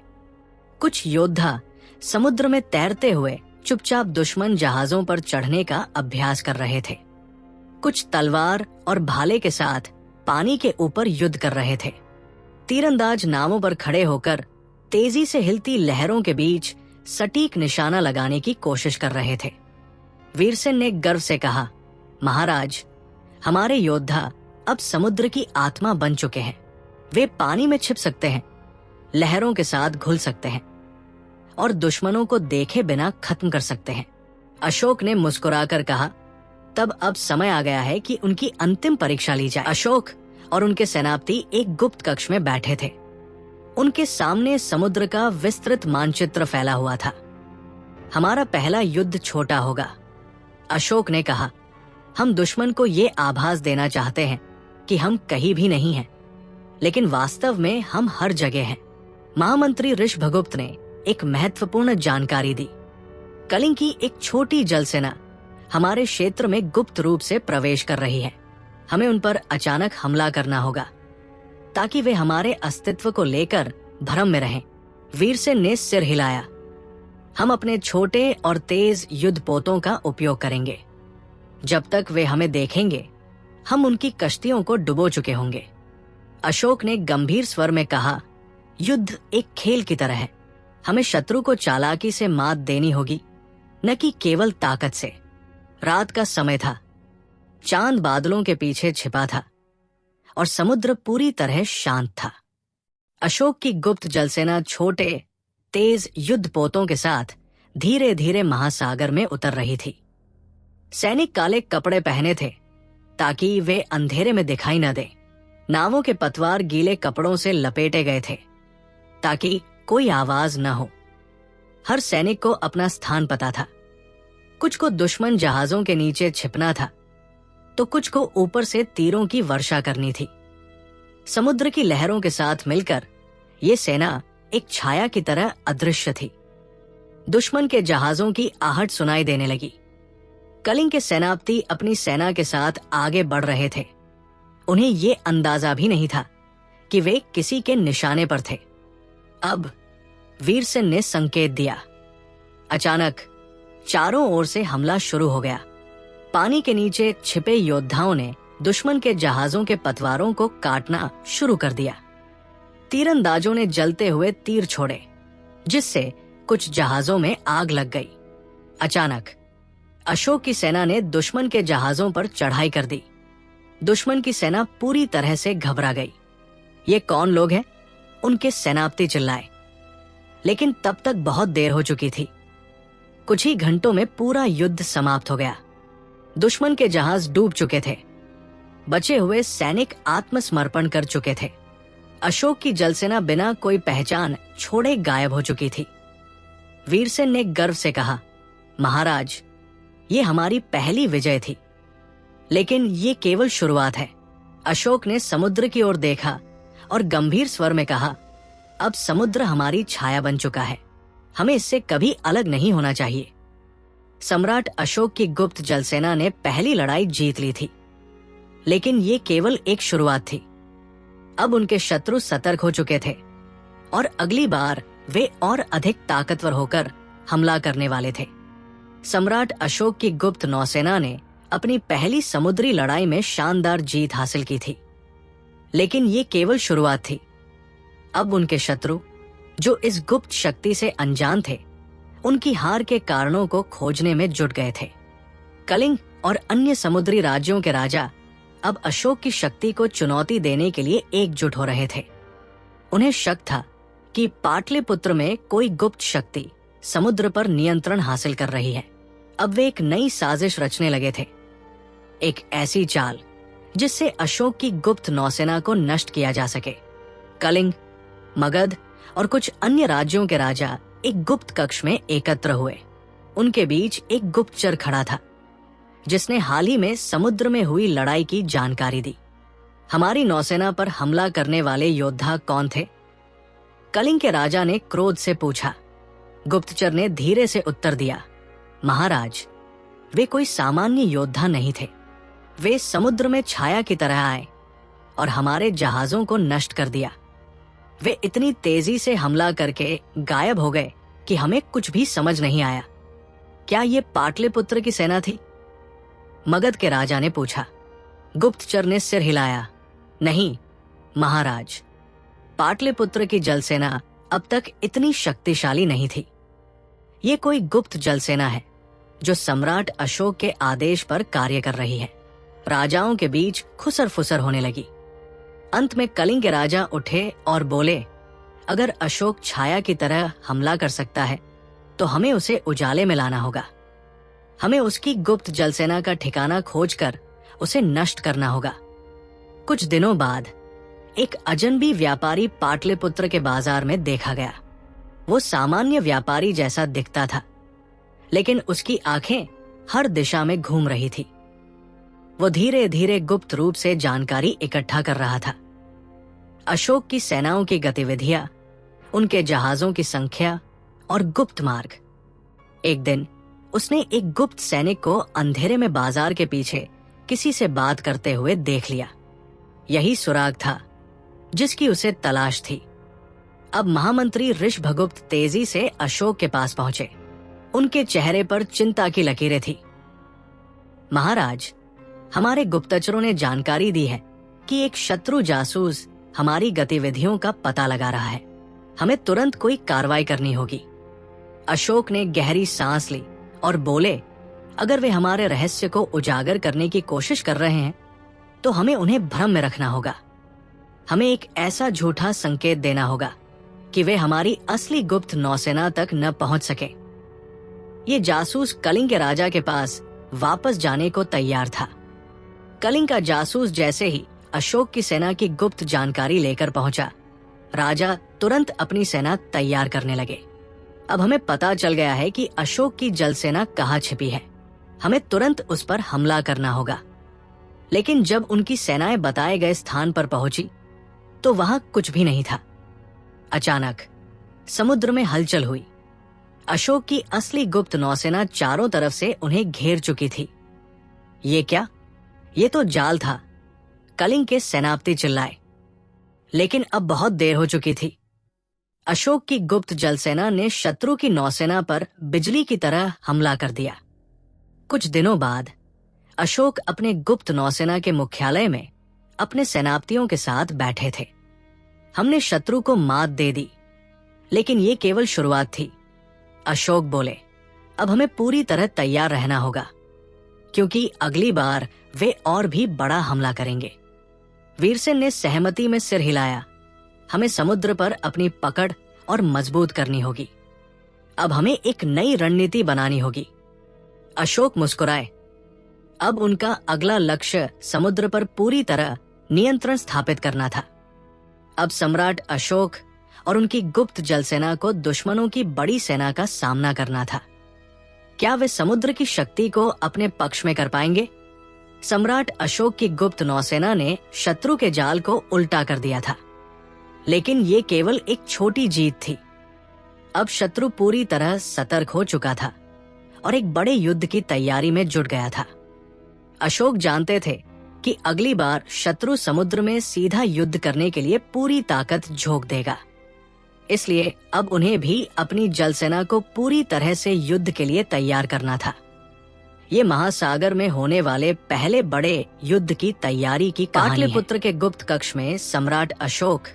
कुछ योद्धा समुद्र में तैरते हुए चुपचाप दुश्मन जहाजों पर चढ़ने का अभ्यास कर रहे थे। कुछ तलवार और भाले के साथ पानी के ऊपर युद्ध कर रहे थे। तीरंदाज नावों पर खड़े होकर तेजी से हिलती लहरों के बीच सटीक निशाना लगाने की कोशिश कर रहे थे। वीरसेन ने गर्व से कहा, महाराज, हमारे योद्धा अब समुद्र की आत्मा बन चुके हैं। वे पानी में छिप सकते हैं, लहरों के साथ घुल सकते हैं और दुश्मनों को देखे बिना खत्म कर सकते हैं। अशोक ने मुस्कुराकर कहा, तब अब समय आ गया है कि उनकी अंतिम परीक्षा ली जाए। अशोक और उनके सेनापति एक गुप्त कक्ष में बैठे थे। उनके सामने समुद्र का विस्तृत मानचित्र फैला हुआ था। हमारा पहला युद्ध छोटा होगा, अशोक ने कहा। हम दुश्मन को ये आभास देना चाहते हैं कि हम कहीं भी नहीं हैं, लेकिन वास्तव में हम हर जगह हैं। महामंत्री ऋषभगुप्त ने एक महत्वपूर्ण जानकारी दी। कलिंग की एक छोटी जलसेना हमारे क्षेत्र में गुप्त रूप से प्रवेश कर रही है। हमें उन पर अचानक हमला करना होगा ताकि वे हमारे अस्तित्व को लेकर भ्रम में रहें। वीरसेन ने सिर हिलाया। हम अपने छोटे और तेज युद्धपोतों का उपयोग करेंगे। जब तक वे हमें देखेंगे, हम उनकी कश्तियों को डुबो चुके होंगे। अशोक ने गंभीर स्वर में कहा, युद्ध एक खेल की तरह है। हमें शत्रु को चालाकी से मात देनी होगी, न कि केवल ताकत से। रात का समय था, चांद बादलों के पीछे छिपा था और समुद्र पूरी तरह शांत था। अशोक की गुप्त जलसेना छोटे तेज युद्धपोतों के साथ धीरे धीरे महासागर में उतर रही थी। सैनिक काले कपड़े पहने थे ताकि वे अंधेरे में दिखाई न दें। नावों के पतवार गीले कपड़ों से लपेटे गए थे ताकि कोई आवाज न हो। हर सैनिक को अपना स्थान पता था। कुछ को दुश्मन जहाजों के नीचे छिपना था, तो कुछ को ऊपर से तीरों की वर्षा करनी थी। समुद्र की लहरों के साथ मिलकर ये सेना एक छाया की तरह अदृश्य थी। दुश्मन के जहाजों की आहट सुनाई देने लगी। कलिंग के सेनापति अपनी सेना के साथ आगे बढ़ रहे थे। उन्हें ये अंदाजा भी नहीं था कि वे किसी के निशाने पर थे। अब वीरसेन ने संकेत दिया। अचानक चारों ओर से हमला शुरू हो गया। पानी के नीचे छिपे योद्धाओं ने दुश्मन के जहाजों के पतवारों को काटना शुरू कर दिया। तीरंदाजों ने जलते हुए तीर छोड़े, जिससे कुछ जहाजों में आग लग गई। अचानक अशोक की सेना ने दुश्मन के जहाजों पर चढ़ाई कर दी। दुश्मन की सेना पूरी तरह से घबरा गई। ये कौन लोग हैं? उनके सेनापति चिल्लाए। लेकिन तब तक बहुत देर हो चुकी थी। कुछ ही घंटों में पूरा युद्ध समाप्त हो गया। दुश्मन के जहाज डूब चुके थे। बचे हुए सैनिक आत्मसमर्पण कर चुके थे। अशोक की जलसेना बिना कोई पहचान छोड़े गायब हो चुकी थी। वीरसेन ने गर्व से कहा, महाराज, ये हमारी पहली विजय थी, लेकिन ये केवल शुरुआत है। अशोक ने समुद्र की ओर देखा और गंभीर स्वर में कहा, अब समुद्र हमारी छाया बन चुका है, हमें इससे कभी अलग नहीं होना चाहिए। सम्राट अशोक की गुप्त जलसेना ने पहली लड़ाई जीत ली थी, लेकिन ये केवल एक शुरुआत थी। अब उनके शत्रु सतर्क हो चुके थे और अगली बार वे और अधिक ताकतवर होकर हमला करने वाले थे। सम्राट अशोक की गुप्त नौसेना ने अपनी पहली समुद्री लड़ाई में शानदार जीत हासिल की थी, लेकिन ये केवल शुरुआत थी। अब उनके शत्रु, जो इस गुप्त शक्ति से अनजान थे, उनकी हार के कारणों को खोजने में जुट गए थे। कलिंग और अन्य समुद्री राज्यों के राजा अब अशोक की शक्ति को चुनौती देने के लिए एकजुट हो रहे थे। उन्हें शक था कि पाटलिपुत्र में कोई गुप्त शक्ति समुद्र पर नियंत्रण हासिल कर रही है। अब वे एक नई साजिश रचने लगे थे, एक ऐसी चाल जिससे अशोक की गुप्त नौसेना को नष्ट किया जा सके। कलिंग, मगध और कुछ अन्य राज्यों के राजा एक गुप्त कक्ष में एकत्र हुए। उनके बीच एक गुप्तचर खड़ा था, जिसने हाल ही में समुद्र में हुई लड़ाई की जानकारी दी। हमारी नौसेना पर हमला करने वाले योद्धा कौन थे? कलिंग के राजा ने क्रोध से पूछा। गुप्तचर ने धीरे से उत्तर दिया, महाराज, वे कोई सामान्य योद्धा नहीं थे। वे समुद्र में छाया की तरह आए और हमारे जहाजों को नष्ट कर दिया। वे इतनी तेजी से हमला करके गायब हो गए कि हमें कुछ भी समझ नहीं आया। क्या ये पाटलिपुत्र की सेना थी? मगध के राजा ने पूछा। गुप्तचर ने सिर हिलाया, नहीं महाराज, पाटलिपुत्र की जलसेना अब तक इतनी शक्तिशाली नहीं थी। ये कोई गुप्त जलसेना है जो सम्राट अशोक के आदेश पर कार्य कर रही है। राजाओं के बीच खुसर फुसर होने लगी। अंत में कलिंग के राजा उठे और बोले, अगर अशोक छाया की तरह हमला कर सकता है तो हमें उसे उजाले में लाना होगा। हमें उसकी गुप्त जलसेना का ठिकाना खोजकर उसे नष्ट करना होगा। कुछ दिनों बाद एक अजनबी व्यापारी पाटलिपुत्र के बाजार में देखा गया। वो सामान्य व्यापारी जैसा दिखता था, लेकिन उसकी आंखें हर दिशा में घूम रही थी। वो धीरे धीरे गुप्त रूप से जानकारी इकट्ठा कर रहा था। अशोक की सेनाओं की गतिविधियां, उनके जहाजों की संख्या और गुप्त मार्ग। एक दिन उसने एक गुप्त सैनिक को अंधेरे में बाजार के पीछे किसी से बात करते हुए देख लिया। यही सुराग था जिसकी उसे तलाश थी। अब महामंत्री ऋषभगुप्त तेजी से अशोक के पास पहुंचे। उनके चेहरे पर चिंता की लकीरें थी। महाराज, हमारे गुप्तचरों ने जानकारी दी है कि एक शत्रु जासूस हमारी गतिविधियों का पता लगा रहा है। हमें तुरंत कोई कार्रवाई करनी होगी। अशोक ने गहरी सांस ली और बोले, अगर वे हमारे रहस्य को उजागर करने की कोशिश कर रहे हैं तो हमें उन्हें भ्रम में रखना होगा। हमें एक ऐसा झूठा संकेत देना होगा कि वे हमारी असली गुप्त नौसेना तक न पहुंच सके। ये जासूस कलिंग के राजा के पास वापस जाने को तैयार था। कलिंग का जासूस जैसे ही अशोक की सेना की गुप्त जानकारी लेकर पहुंचा, राजा तुरंत अपनी सेना तैयार करने लगे। अब हमें पता चल गया है कि अशोक की जल सेना कहाँ छिपी है। हमें तुरंत उस पर हमला करना होगा। लेकिन जब उनकी सेनाएं बताए गए स्थान पर पहुंची तो वहां कुछ भी नहीं था। अचानक समुद्र में हलचल हुई। अशोक की असली गुप्त नौसेना चारों तरफ से उन्हें घेर चुकी थी। ये क्या? ये तो जाल था, कलिंग के सेनापति चिल्लाए। लेकिन अब बहुत देर हो चुकी थी। अशोक की गुप्त जलसेना ने शत्रु की नौसेना पर बिजली की तरह हमला कर दिया। कुछ दिनों बाद अशोक अपने गुप्त नौसेना के मुख्यालय में अपने सेनापतियों के साथ बैठे थे। हमने शत्रु को मात दे दी, लेकिन ये केवल शुरुआत थी। अशोक बोले, अब हमें पूरी तरह तैयार रहना होगा, क्योंकि अगली बार वे और भी बड़ा हमला करेंगे। वीरसेन ने सहमति में सिर हिलाया। हमें समुद्र पर अपनी पकड़ और मजबूत करनी होगी। अब हमें एक नई रणनीति बनानी होगी। अशोक मुस्कुराए। अब उनका अगला लक्ष्य समुद्र पर पूरी तरह नियंत्रण स्थापित करना था। अब सम्राट अशोक और उनकी गुप्त जलसेना को दुश्मनों की बड़ी सेना का सामना करना था। क्या वे समुद्र की शक्ति को अपने पक्ष में कर पाएंगे? सम्राट अशोक की गुप्त नौसेना ने शत्रु के जाल को उल्टा कर दिया था। लेकिन ये केवल एक छोटी जीत थी। अब शत्रु पूरी तरह सतर्क हो चुका था और एक बड़े युद्ध की तैयारी में जुट गया था। अशोक जानते थे कि अगली बार शत्रु समुद्र में सीधा युद्ध करने के लिए पूरी ताकत झोंक देगा। इसलिए अब उन्हें भी अपनी जल सेना को पूरी तरह से युद्ध के लिए तैयार करना था। ये महासागर में होने वाले पहले बड़े युद्ध की तैयारी की कहानी है। पाटलिपुत्र के गुप्त कक्ष में सम्राट अशोक,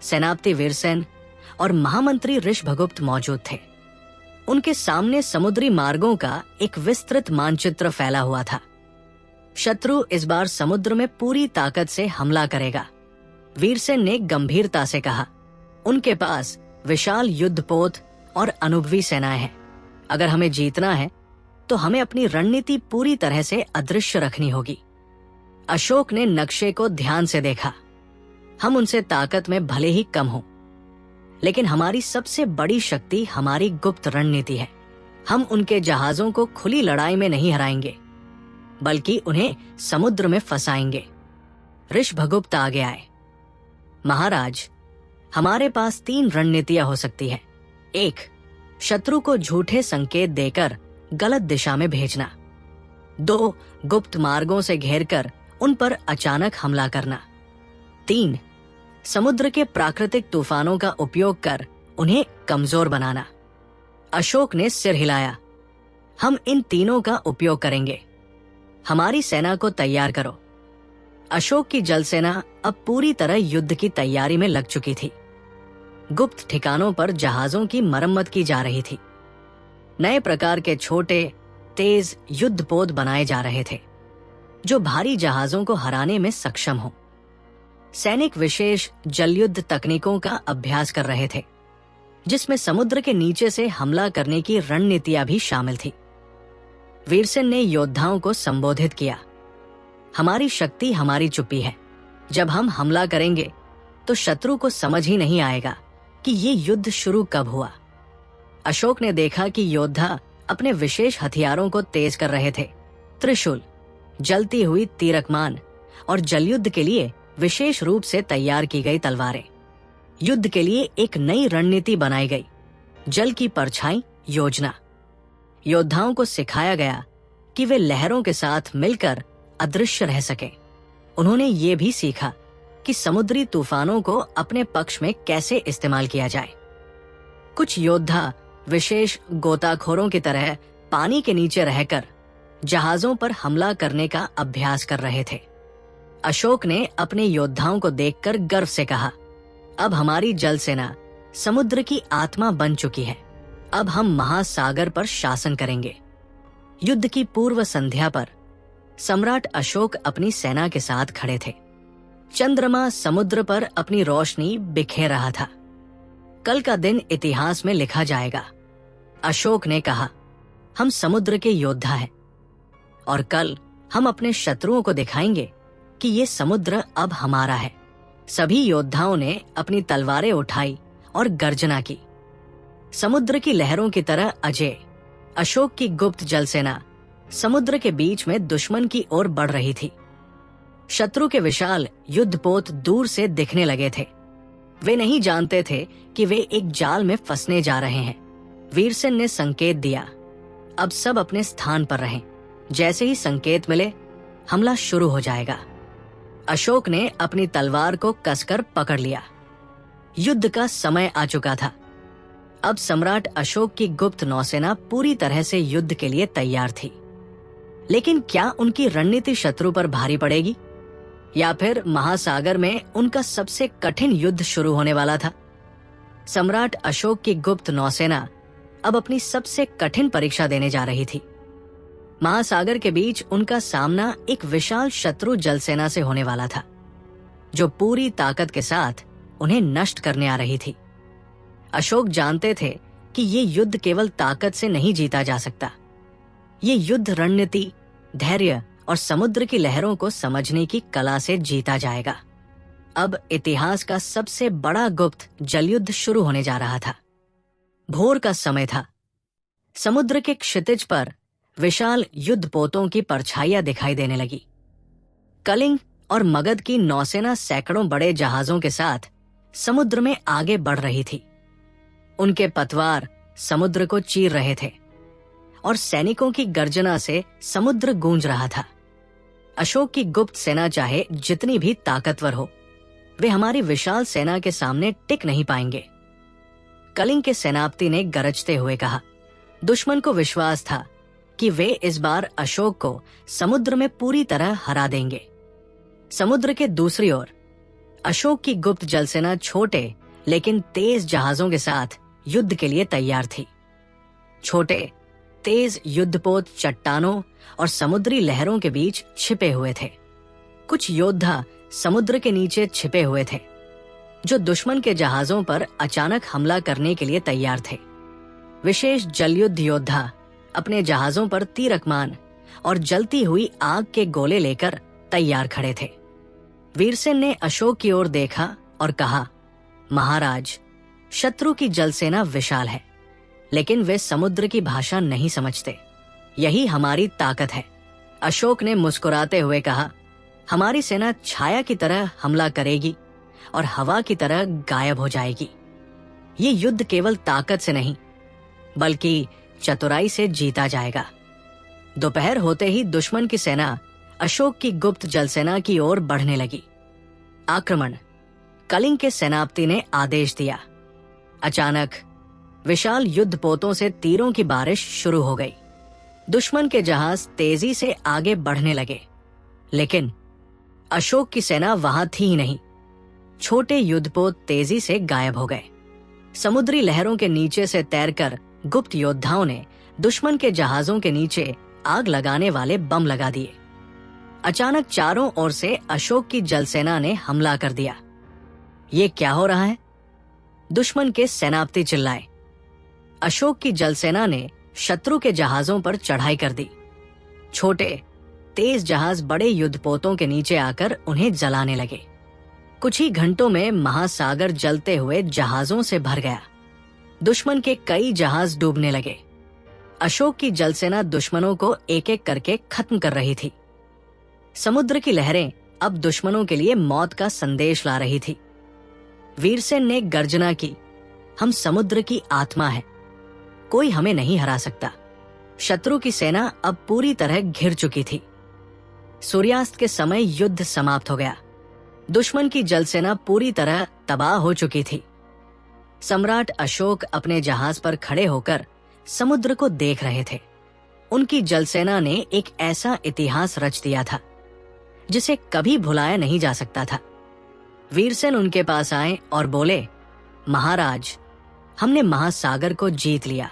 सेनापति वीरसेन और महामंत्री ऋषभगुप्त मौजूद थे। उनके सामने समुद्री मार्गों का एक विस्तृत मानचित्र फैला हुआ था। शत्रु इस बार समुद्र में पूरी ताकत से हमला करेगा। वीरसेन ने गंभीरता से कहा, उनके पास विशाल युद्धपोत और अनुभवी सेनाएं हैं। अगर हमें जीतना है तो हमें अपनी रणनीति पूरी तरह से अदृश्य रखनी होगी। अशोक ने नक्शे को ध्यान से देखा। हम उनसे ताकत में भले ही कम हों, लेकिन हमारी सबसे बड़ी शक्ति हमारी गुप्त रणनीति है। हम उनके जहाजों को खुली लड़ाई में नहीं हराएंगे, बल्कि उन्हें समुद्र में फंसाएंगे। ऋषभगुप्त आगे आए। महाराज, हमारे पास 3 रणनीतियां हो सकती है। 1, शत्रु को झूठे संकेत देकर गलत दिशा में भेजना। 2, गुप्त मार्गों से घेरकर उन पर अचानक हमला करना। 3, समुद्र के प्राकृतिक तूफानों का उपयोग कर उन्हें कमजोर बनाना। अशोक ने सिर हिलाया। हम इन तीनों का उपयोग करेंगे। हमारी सेना को तैयार करो। अशोक की जल सेना अब पूरी तरह युद्ध की तैयारी में लग चुकी थी। गुप्त ठिकानों पर जहाजों की मरम्मत की जा रही थी। नए प्रकार के छोटे, तेज युद्धपोत बनाए जा रहे थे जो भारी जहाजों को हराने में सक्षम हो। सैनिक विशेष जलयुद्ध तकनीकों का अभ्यास कर रहे थे, जिसमें समुद्र के नीचे से हमला करने की रणनीतियां भी शामिल थी। वीरसेन ने योद्धाओं को संबोधित किया। हमारी शक्ति हमारी चुप्पी है। जब हम हमला करेंगे तो शत्रु को समझ ही नहीं आएगा कि ये युद्ध शुरू कब हुआ। अशोक ने देखा कि योद्धा अपने विशेष हथियारों को तेज कर रहे थे। त्रिशूल, जलती हुई तीरकमान और जलयुद्ध के लिए विशेष रूप से तैयार की गई तलवारें। युद्ध के लिए एक नई रणनीति बनाई गई, जल की परछाई योजना। योद्धाओं को सिखाया गया कि वे लहरों के साथ मिलकर अदृश्य रह सकें। उन्होंने ये भी सीखा कि समुद्री तूफानों को अपने पक्ष में कैसे इस्तेमाल किया जाए। कुछ योद्धा विशेष गोताखोरों की तरह पानी के नीचे रहकर जहाजों पर हमला करने का अभ्यास कर रहे थे। अशोक ने अपने योद्धाओं को देखकर गर्व से कहा, अब हमारी जल सेना समुद्र की आत्मा बन चुकी है। अब हम महासागर पर शासन करेंगे। युद्ध की पूर्व संध्या पर सम्राट अशोक अपनी सेना के साथ खड़े थे। चंद्रमा समुद्र पर अपनी रोशनी बिखेर रहा था। कल का दिन इतिहास में लिखा जाएगा। अशोक ने कहा, हम समुद्र के योद्धा हैं और कल हम अपने शत्रुओं को दिखाएंगे कि ये समुद्र अब हमारा है। सभी योद्धाओं ने अपनी तलवारें उठाई और गर्जना की। समुद्र की लहरों की तरह अजय, अशोक की गुप्त जल सेना समुद्र के बीच में दुश्मन की ओर बढ़ रही थी। शत्रु के विशाल युद्धपोत दूर से दिखने लगे थे। वे नहीं जानते थे कि वे एक जाल में फंसने जा रहे हैं। वीरसेन ने संकेत दिया, अब सब अपने स्थान पर रहें। जैसे ही संकेत मिले, हमला शुरू हो जाएगा। अशोक ने अपनी तलवार को कसकर पकड़ लिया। युद्ध का समय आ चुका था। अब सम्राट अशोक की गुप्त नौसेना पूरी तरह से युद्ध के लिए तैयार थी। लेकिन क्या उनकी रणनीति शत्रु पर भारी पड़ेगी, या फिर महासागर में उनका सबसे कठिन युद्ध शुरू होने वाला था? सम्राट अशोक की गुप्त नौसेना अब अपनी सबसे कठिन परीक्षा देने जा रही थी। महासागर के बीच उनका सामना एक विशाल शत्रु जलसेना से होने वाला था, जो पूरी ताकत के साथ उन्हें नष्ट करने आ रही थी। अशोक जानते थे कि ये युद्ध केवल ताकत से नहीं जीता जा सकता। ये युद्ध रणनीति, धैर्य और समुद्र की लहरों को समझने की कला से जीता जाएगा। अब इतिहास का सबसे बड़ा गुप्त जलयुद्ध शुरू होने जा रहा था। भोर का समय था। समुद्र के क्षितिज पर विशाल युद्धपोतों की परछाइयां दिखाई देने लगी। कलिंग और मगध की नौसेना सैकड़ों बड़े जहाजों के साथ समुद्र में आगे बढ़ रही थी। उनके पतवार समुद्र को चीर रहे थे और सैनिकों की गर्जना से समुद्र गूंज रहा था। अशोक की गुप्त सेना चाहे जितनी भी ताकतवर हो, वे हमारी विशाल सेना के सामने टिक नहीं पाएंगे। कलिंग के सेनापति ने गरजते हुए कहा। दुश्मन को विश्वास था कि वे इस बार अशोक को समुद्र में पूरी तरह हरा देंगे। समुद्र के दूसरी ओर अशोक की गुप्त जलसेना छोटे लेकिन तेज जहाजों के साथ युद्ध के लिए तैयार थी। छोटे तेज युद्धपोत चट्टानों और समुद्री लहरों के बीच छिपे हुए थे। कुछ योद्धा समुद्र के नीचे छिपे हुए थे, जो दुश्मन के जहाजों पर अचानक हमला करने के लिए तैयार थे। विशेष जलयुद्ध योद्धा अपने जहाजों पर तीरकमान और जलती हुई आग के गोले लेकर तैयार खड़े थे। वीरसेन ने अशोक की ओर देखा और कहा, महाराज, शत्रु की जलसेना विशाल है, लेकिन वे समुद्र की भाषा नहीं समझते। यही हमारी ताकत है। अशोक ने मुस्कुराते हुए कहा, हमारी सेना छाया की तरह हमला करेगी और हवा की तरह गायब हो जाएगी। ये युद्ध केवल ताकत से नहीं, बल्कि चतुराई से जीता जाएगा। दोपहर होते ही दुश्मन की सेना अशोक की गुप्त जलसेना की ओर बढ़ने लगी। आक्रमण! कलिंग के सेनापति ने आदेश दिया। अचानक विशाल युद्धपोतों से तीरों की बारिश शुरू हो गई। दुश्मन के जहाज तेजी से आगे बढ़ने लगे, लेकिन अशोक की सेना वहां थी ही नहीं। छोटे युद्धपोत तेजी से गायब हो गए। समुद्री लहरों के नीचे से तैरकर गुप्त योद्धाओं ने दुश्मन के जहाजों के नीचे आग लगाने वाले बम लगा दिए। अचानक चारों ओर से अशोक की जलसेना ने हमला कर दिया। ये क्या हो रहा है? दुश्मन के सेनापति चिल्लाए। अशोक की जलसेना ने शत्रु के जहाजों पर चढ़ाई कर दी। छोटे तेज जहाज बड़े युद्धपोतों के नीचे आकर उन्हें जलाने लगे। कुछ ही घंटों में महासागर जलते हुए जहाजों से भर गया। दुश्मन के कई जहाज डूबने लगे। अशोक की जलसेना दुश्मनों को एक एक करके खत्म कर रही थी। समुद्र की लहरें अब दुश्मनों के लिए मौत का संदेश ला रही थी। वीरसेन ने गर्जना की, हम समुद्र की आत्मा है, कोई हमें नहीं हरा सकता। शत्रु की सेना अब पूरी तरह घिर चुकी थी। सूर्यास्त के समय युद्ध समाप्त हो गया। दुश्मन की जलसेना पूरी तरह तबाह हो चुकी थी। सम्राट अशोक अपने जहाज पर खड़े होकर समुद्र को देख रहे थे। उनकी जलसेना ने एक ऐसा इतिहास रच दिया था जिसे कभी भुलाया नहीं जा सकता था। वीरसेन उनके पास आए और बोले, महाराज, हमने महासागर को जीत लिया।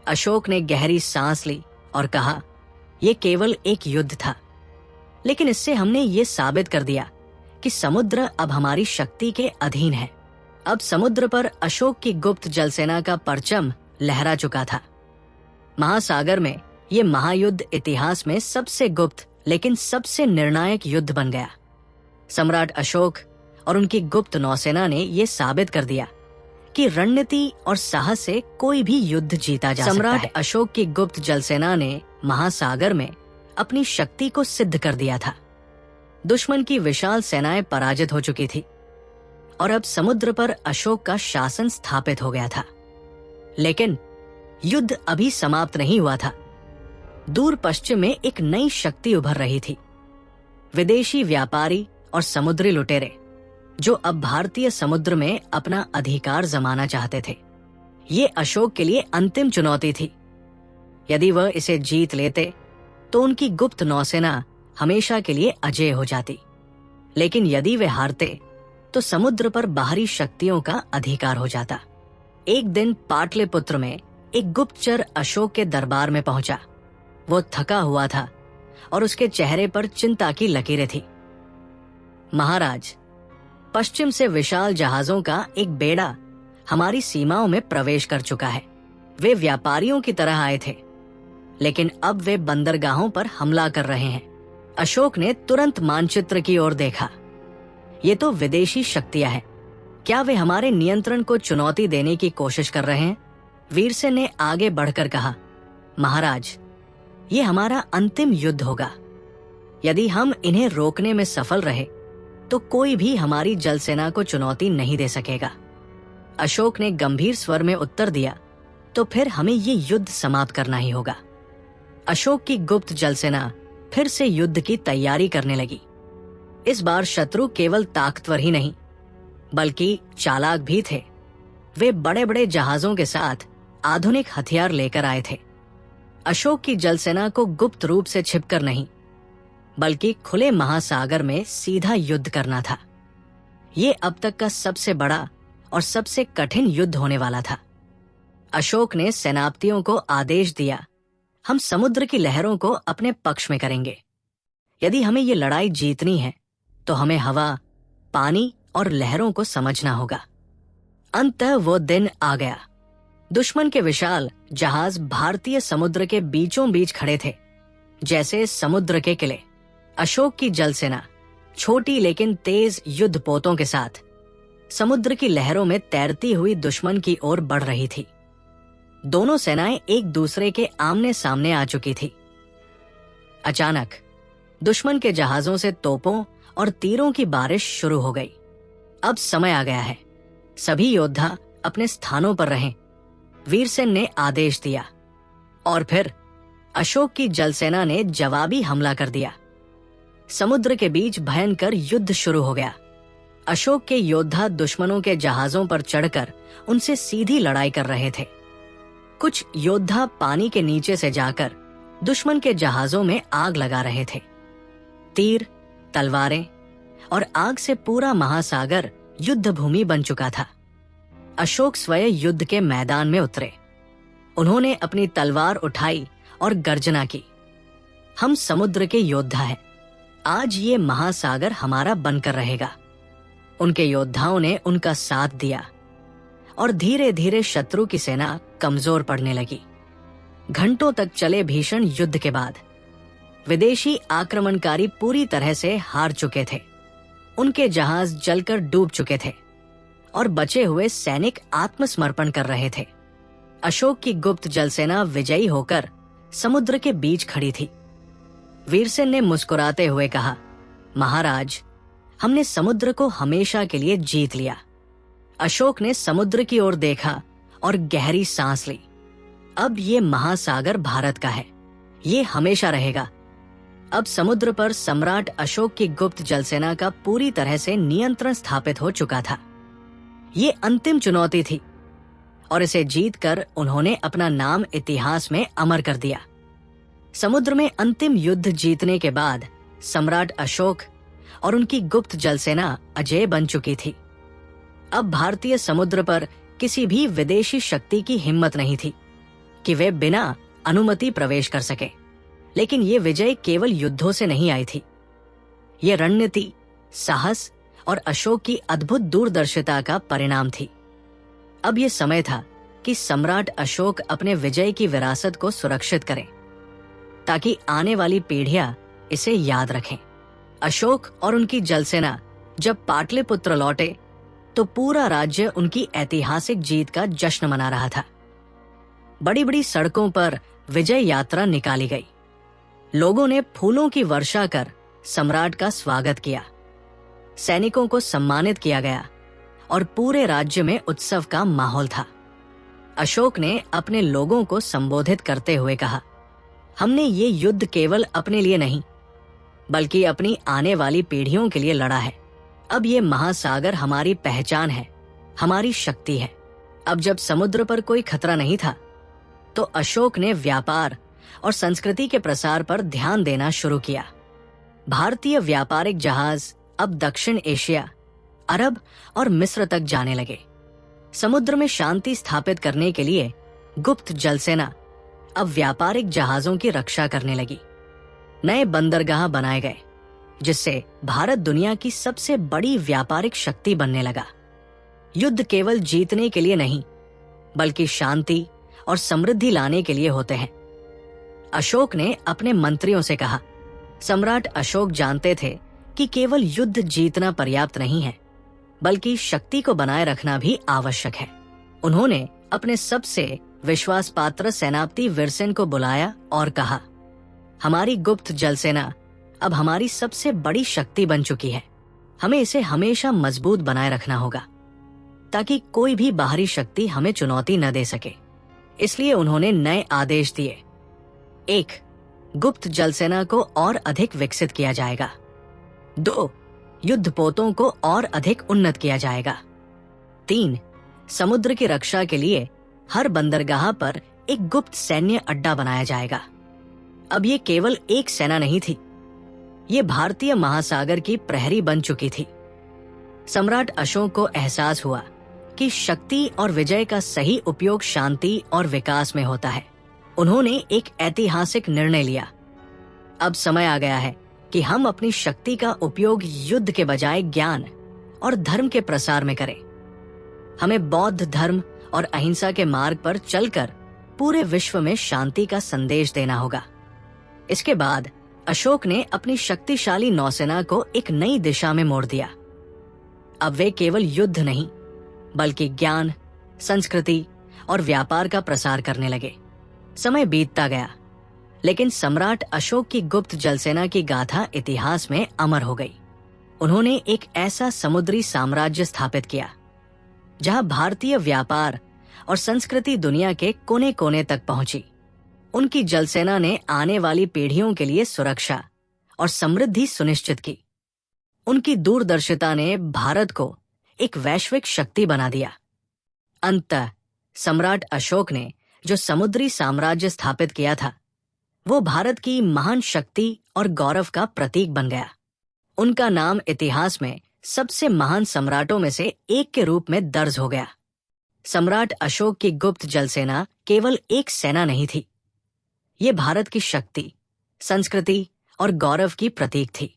अशोक ने गहरी सांस ली और कहा, यह केवल एक युद्ध था, लेकिन इससे हमने ये साबित कर दिया कि समुद्र अब हमारी शक्ति के अधीन है। अब समुद्र पर अशोक की गुप्त जलसेना का परचम लहरा चुका था। महासागर में ये महायुद्ध इतिहास में सबसे गुप्त लेकिन सबसे निर्णायक युद्ध बन गया। सम्राट अशोक और उनकी गुप्त नौसेना ने यह साबित कर दिया कि रणनीति और साहस से कोई भी युद्ध जीता जा सकता है। सम्राट अशोक की गुप्त जलसेना ने महासागर में अपनी शक्ति को सिद्ध कर दिया था। दुश्मन की विशाल सेनाएं पराजित हो चुकी थी और अब समुद्र पर अशोक का शासन स्थापित हो गया था। लेकिन युद्ध अभी समाप्त नहीं हुआ था। दूर पश्चिम में एक नई शक्ति उभर रही थी। विदेशी व्यापारी और समुद्री लुटेरे जो अब भारतीय समुद्र में अपना अधिकार जमाना चाहते थे। ये अशोक के लिए अंतिम चुनौती थी। यदि वह इसे जीत लेते तो उनकी गुप्त नौसेना हमेशा के लिए अजेय हो जाती, लेकिन यदि वे हारते तो समुद्र पर बाहरी शक्तियों का अधिकार हो जाता। एक दिन पाटलिपुत्र में एक गुप्तचर अशोक के दरबार में पहुंचा। वो थका हुआ था और उसके चेहरे पर चिंता की लकीरें थी। महाराज, पश्चिम से विशाल जहाजों का एक बेड़ा हमारी सीमाओं में प्रवेश कर चुका है। वे व्यापारियों की तरह आए थे, लेकिन अब वे बंदरगाहों पर हमला कर रहे हैं। अशोक ने तुरंत मानचित्र की ओर देखा। ये तो विदेशी शक्तियां हैं। क्या वे हमारे नियंत्रण को चुनौती देने की कोशिश कर रहे हैं? वीरसेन ने आगे बढ़कर कहा, महाराज, ये हमारा अंतिम युद्ध होगा। यदि हम इन्हें रोकने में सफल रहे तो कोई भी हमारी जल सेना को चुनौती नहीं दे सकेगा। अशोक ने गंभीर स्वर में उत्तर दिया, तो फिर हमें ये युद्ध समाप्त करना ही होगा। अशोक की गुप्त जल सेना फिर से युद्ध की तैयारी करने लगी। इस बार शत्रु केवल ताकतवर ही नहीं बल्कि चालाक भी थे। वे बड़े बड़े जहाजों के साथ आधुनिक हथियार लेकर आए थे। अशोक की जल सेना को गुप्त रूप से छिपकर नहीं बल्कि खुले महासागर में सीधा युद्ध करना था। ये अब तक का सबसे बड़ा और सबसे कठिन युद्ध होने वाला था। अशोक ने सेनापतियों को आदेश दिया, हम समुद्र की लहरों को अपने पक्ष में करेंगे। यदि हमें ये लड़ाई जीतनी है तो हमें हवा, पानी और लहरों को समझना होगा। अंततः वो दिन आ गया। दुश्मन के विशाल जहाज भारतीय समुद्र के बीचों बीच खड़े थे, जैसे समुद्र के किले। अशोक की जल सेना छोटी लेकिन तेज युद्धपोतों के साथ समुद्र की लहरों में तैरती हुई दुश्मन की ओर बढ़ रही थी। दोनों सेनाएं एक दूसरे के आमने सामने आ चुकी थी। अचानक दुश्मन के जहाजों से तोपों और तीरों की बारिश शुरू हो गई। अब समय आ गया है, सभी योद्धा अपने स्थानों पर रहें, वीरसेन ने आदेश दिया। और फिर अशोक की जलसेना ने जवाबी हमला कर दिया। समुद्र के बीच भयंकर युद्ध शुरू हो गया। अशोक के योद्धा दुश्मनों के जहाजों पर चढ़कर उनसे सीधी लड़ाई कर रहे थे। कुछ योद्धा पानी के नीचे से जाकर दुश्मन के जहाजों में आग लगा रहे थे। तीर, तलवारें और आग से पूरा महासागर युद्ध भूमि बन चुका था। अशोक स्वयं युद्ध के मैदान में उतरे। उन्होंने अपनी तलवार उठाई और गर्जना की, हम समुद्र के योद्धा हैं, आज ये महासागर हमारा बनकर रहेगा। उनके योद्धाओं ने उनका साथ दिया और धीरे धीरे शत्रु की सेना कमजोर पड़ने लगी। घंटों तक चले भीषण युद्ध के बाद विदेशी आक्रमणकारी पूरी तरह से हार चुके थे। उनके जहाज जलकर डूब चुके थे और बचे हुए सैनिक आत्मसमर्पण कर रहे थे। अशोक की गुप्त जलसेना विजयी होकर समुद्र के बीच खड़ी थी। वीरसेन ने मुस्कुराते हुए कहा, महाराज, हमने समुद्र को हमेशा के लिए जीत लिया। अशोक ने समुद्र की ओर देखा और गहरी सांस ली। अब ये महासागर भारत का है, ये हमेशा रहेगा। अब समुद्र पर सम्राट अशोक की गुप्त जलसेना का पूरी तरह से नियंत्रण स्थापित हो चुका था। ये अंतिम चुनौती थी और इसे जीतकर उन्होंने अपना नाम इतिहास में अमर कर दिया। समुद्र में अंतिम युद्ध जीतने के बाद सम्राट अशोक और उनकी गुप्त जलसेना अजेय बन चुकी थी। अब भारतीय समुद्र पर किसी भी विदेशी शक्ति की हिम्मत नहीं थी कि वे बिना अनुमति प्रवेश कर सके। लेकिन ये विजय केवल युद्धों से नहीं आई थी। ये रणनीति, साहस और अशोक की अद्भुत दूरदर्शिता का परिणाम थी। अब ये समय था कि सम्राट अशोक अपने विजय की विरासत को सुरक्षित करें ताकि आने वाली पीढ़ियां इसे याद रखें। अशोक और उनकी जलसेना जब पाटलिपुत्र लौटे तो पूरा राज्य उनकी ऐतिहासिक जीत का जश्न मना रहा था। बड़ी बड़ी सड़कों पर विजय यात्रा निकाली गई। लोगों ने फूलों की वर्षा कर सम्राट का स्वागत किया। सैनिकों को सम्मानित किया गया और पूरे राज्य में उत्सव का माहौल था। अशोक ने अपने लोगों को संबोधित करते हुए कहा, हमने ये युद्ध केवल अपने लिए नहीं बल्कि अपनी आने वाली पीढ़ियों के लिए लड़ा है। अब ये महासागर हमारी पहचान है, हमारी शक्ति है। अब जब समुद्र पर कोई खतरा नहीं था तो अशोक ने व्यापार और संस्कृति के प्रसार पर ध्यान देना शुरू किया। भारतीय व्यापारिक जहाज अब दक्षिण एशिया, अरब और मिस्र तक जाने लगे। समुद्र में शांति स्थापित करने के लिए गुप्त जलसेना अब व्यापारिक जहाजों की रक्षा करने लगी। नए बंदरगाह बनाए गए जिससे भारत दुनिया की सबसे बड़ी व्यापारिक शक्ति बनने लगा। युद्ध केवल जीतने के लिए नहीं बल्कि शांति और समृद्धि लाने के लिए होते हैं। अशोक ने अपने मंत्रियों से कहा, सम्राट अशोक जानते थे कि केवल युद्ध जीतना पर्याप्त नहीं है बल्कि शक्ति को बनाए रखना भी आवश्यक है। उन्होंने अपने सबसे विश्वास पात्र सेनापति वीरसेन को बुलाया और कहा, हमारी गुप्त जलसेना अब हमारी सबसे बड़ी शक्ति बन चुकी है। हमें इसे हमेशा मजबूत बनाए रखना होगा ताकि कोई भी बाहरी शक्ति हमें चुनौती न दे सके। इसलिए उन्होंने नए आदेश दिए। 1. गुप्त जलसेना को और अधिक विकसित किया जाएगा। 2. युद्धपोतों को और अधिक उन्नत किया जाएगा। 3. समुद्र की रक्षा के लिए हर बंदरगाह पर एक गुप्त सैन्य अड्डा बनाया जाएगा। अब ये केवल एक सेना नहीं थी, ये भारतीय महासागर की प्रहरी बन चुकी थी। सम्राट अशोक को एहसास हुआ कि शक्ति और विजय का सही उपयोग शांति और विकास में होता है। उन्होंने एक ऐतिहासिक निर्णय लिया। अब समय आ गया है कि हम अपनी शक्ति का उपयोग युद्ध के बजाय ज्ञान और धर्म के प्रसार में करें। हमें बौद्ध धर्म और अहिंसा के मार्ग पर चलकर पूरे विश्व में शांति का संदेश देना होगा। इसके बाद अशोक ने अपनी शक्तिशाली नौसेना को एक नई दिशा में मोड़ दिया। अब वे केवल युद्ध नहीं बल्कि ज्ञान, संस्कृति और व्यापार का प्रसार करने लगे। समय बीतता गया, लेकिन सम्राट अशोक की गुप्त जलसेना की गाथा इतिहास में अमर हो गई। उन्होंने एक ऐसा समुद्री साम्राज्य स्थापित किया जहां भारतीय व्यापार और संस्कृति दुनिया के कोने कोने तक पहुंची। उनकी जलसेना ने आने वाली पीढ़ियों के लिए सुरक्षा और समृद्धि सुनिश्चित की। उनकी दूरदर्शिता ने भारत को एक वैश्विक शक्ति बना दिया। अंततः सम्राट अशोक ने जो समुद्री साम्राज्य स्थापित किया था, वो भारत की महान शक्ति और गौरव का प्रतीक बन गया। उनका नाम इतिहास में सबसे महान सम्राटों में से एक के रूप में दर्ज हो गया। सम्राट अशोक की गुप्त जलसेना केवल एक सेना नहीं थी, ये भारत की शक्ति, संस्कृति और गौरव की प्रतीक थी।